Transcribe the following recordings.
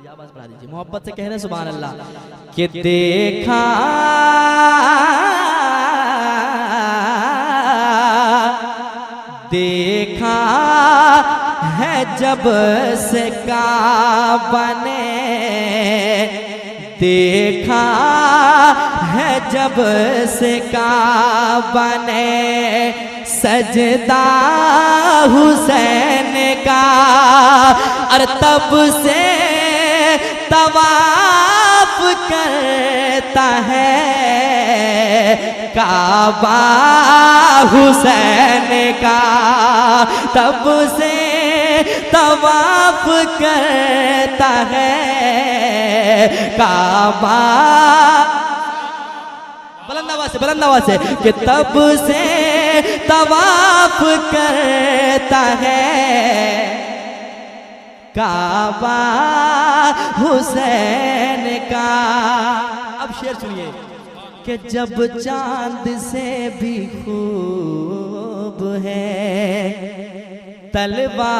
आवाज बढ़ा दीजिए, मोहब्बत से कह रहे हैं सुभान अल्लाह। कि देखा देखा है जब से काबा ने, देखा है जब से काबा ने सजदा हुसैन का, और तब से तवाफ करता है काबा हुसैन का, तब से तवाफ करता है काबा। बुलंद आवाज से कि तब से तवाफ करता है काबा हुसैन का। अब शेर सुनिए कि जब चांद से भी खूब है तलवा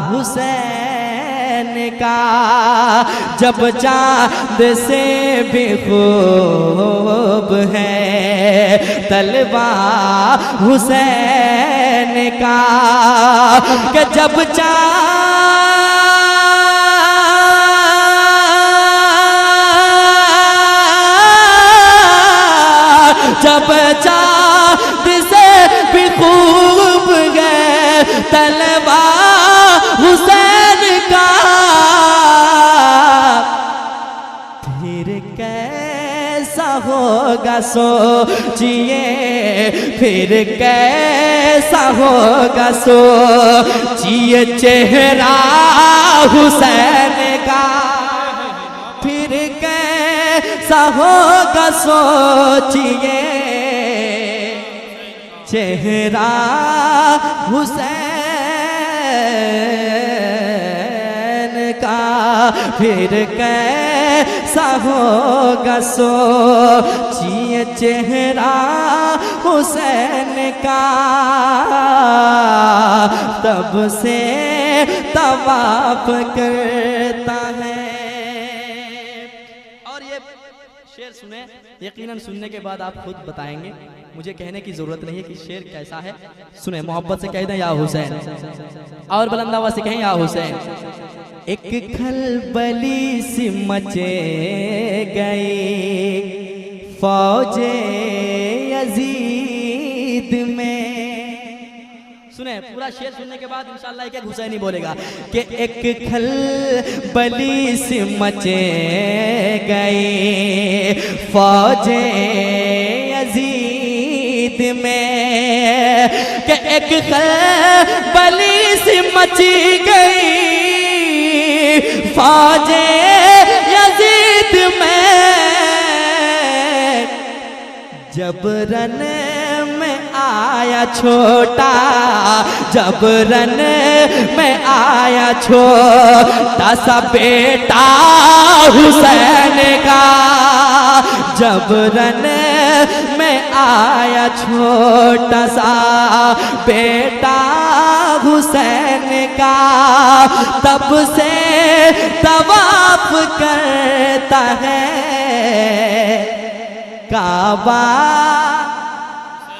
हुसैन का, जब चांद से भी खूब है तलवा हुसैन का, कि जब जब चांद से भी खूब है तलवा हुसैन का, फिर कैसा होगा सोचिए, फिर कैसा होगा सोचिए चेहरा हुसैन का, फिर कैसा होगा सोचिए चेहरा हुसैन का, फिर कैसा होगा सोचिए चेहरा हुसैन का, तब से तवाफ करता है। और ये शेर सुने, यकीनन सुनने के बाद आप खुद बताएंगे, मुझे कहने की जरूरत नहीं है कि शेर कैसा है। सुने, मोहब्बत से कह दें या हुसैन, और बुलंद आवाज से कहें या हुसैन। एक खलबली सी मचे गई फौजे यजीद में। सुने, पूरा शेर सुनने के बाद इंशाअल्लाह एक हुसैनी बोलेगा कि एक खलबली सी मचे गई फौजे यजीद में, कि एक खलबली सी मची गई फौजे यजीद में, जब रन में आया छोटा, जब रन में आया छोटा सा बेटा हुसैन का, जब रन में आया छोटा सा बेटा हुसैन का, तब से तवाफ करता है काबा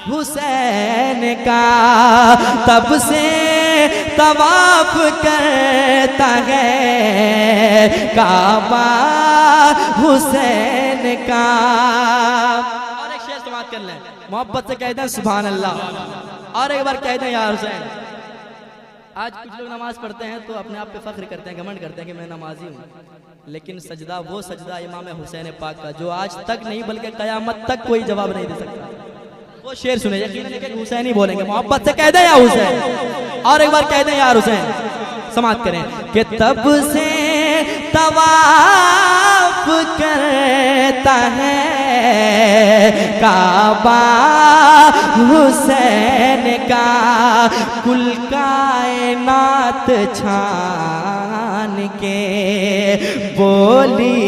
हुसैन का, तब से तवाफ करता है काबा हुसैन का। और एक शेर समाप्त कर लें, मोहब्बत से कहते हैं सुभान अल्लाह, और एक बार कहते हैं या हुसैन। आज कुछ लोग नमाज पढ़ते हैं तो अपने आप पे फख्र करते हैं, घमंड करते हैं कि मैं नमाजी हूँ, लेकिन सजदा वो सजदा इमाम हुसैन पाक का जो आज तक नहीं बल्कि कयामत तक कोई जवाब नहीं दे सकता। वो शेर सुने, यकीनन हुसैन ही बोलेंगे। मोहब्बत से कह दें या हुसैन, और एक बार कह दें या हुसैन, समाप्त करें कि तब से तवाफ करता है काबा हुसैन का, कुल कायनात छान के बोली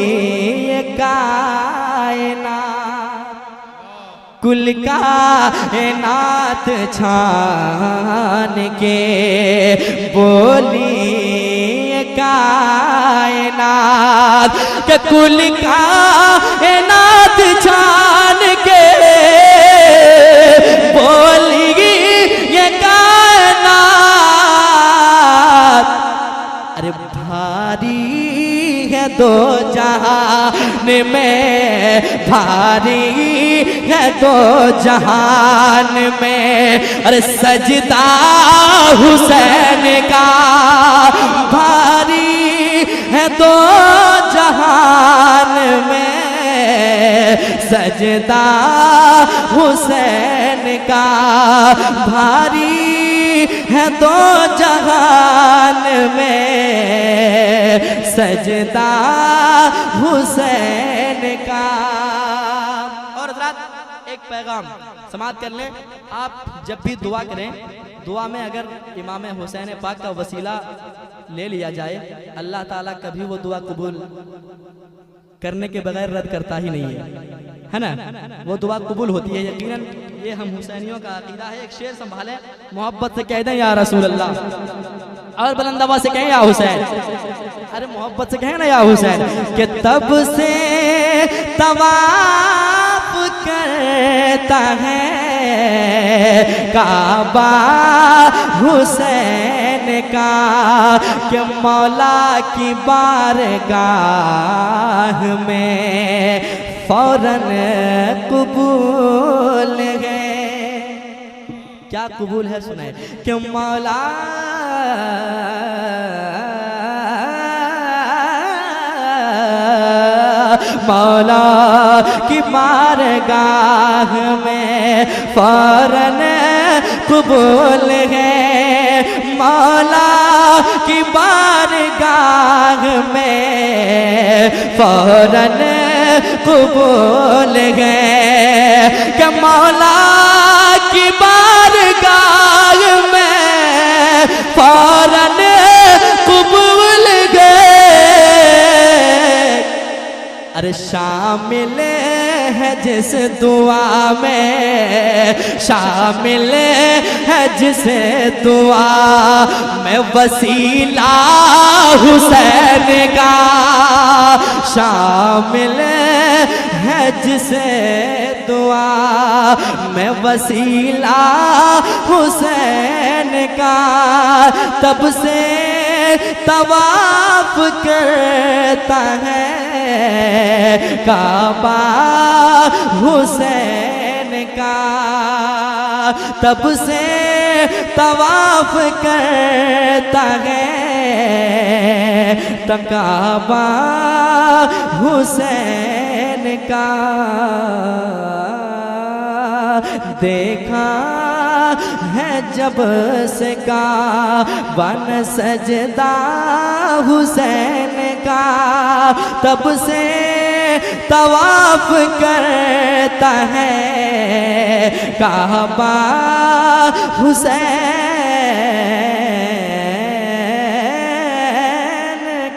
कायनात, कुल कायनात छान के बोली का कायनात के कुल कायनात जान के बोलेगी ये कायनात। अरे भारी है दो जहान में, भारी है दो जहान में। अरे सजदा हुसैन का भारी है दो जहान में, सजदा हुसैन का भारी है दो जहान में, सजदा हुसैन का। और हज़रात एक पैगाम समाप्त कर लें, आप जब भी दुआ करें, दुआ में अगर इमाम हुसैन पाक का वसीला ले लिया जाए, अल्लाह ताला कभी वो दुआ कबूल करने के बगैर रद्द करता ही नहीं है ना। वो दुआ कबूल होती है यकीनन। ये हम हुसैनियों का अकीदा है। एक शेर संभालें, मोहब्बत से कह दें या रसूल अल्लाह, और बुलंद आवाज़ से कहें या हुसैन। अरे मोहब्बत से कहें ना या हुसैन। कि तब से तवाफ करता है काबा हुसैन का, कि मौला की बारगाह में फौरन कबूल है। क्या कबूल है सुनाए। कि मौला मौला की बारगाह में फौरन कबूल है, मौला की बारगाह में फौरन कबूल है। कि मौला की बारगाह में फौरन कबूल है। अरे शामिल है जिस दुआ में, शामिल है जिस दुआ में वसीला हुसैन का, शामिल है जिस दुआ में वसीला हुसैन का। तब से तवाफ करता है काबा हुसैन का, तब से तवाफ करता है काबा हुसैन का। देखा है जब से का बन सजदा हुसैन का, तब से तवाफ करता है काबा हुसैन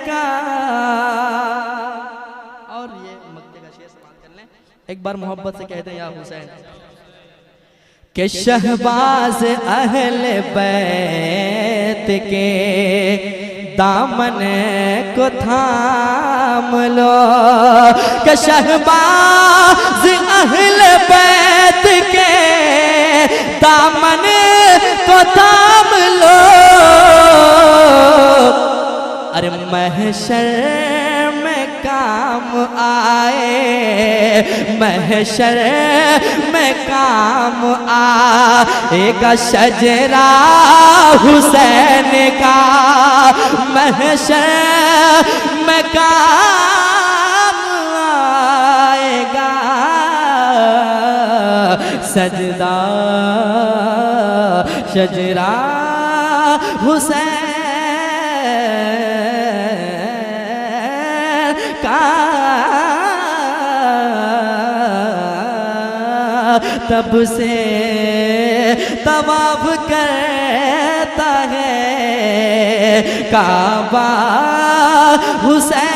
का। और ये मक्के का शेर समाप्त कर लें। एक बार मोहब्बत से कहते हैं या हुसैन। कि शहबाज अहले बैत के दामन को थाम लो, कि शहबाज अहले बैत के दामन को थाम लो। अरे महशर में काम आए, महशर में काम आएगा शजरा हुसैन का, महशर में काम आएगा सजदा शजरा हुसैन का। तब से तवाफ करता है काबा हुसैन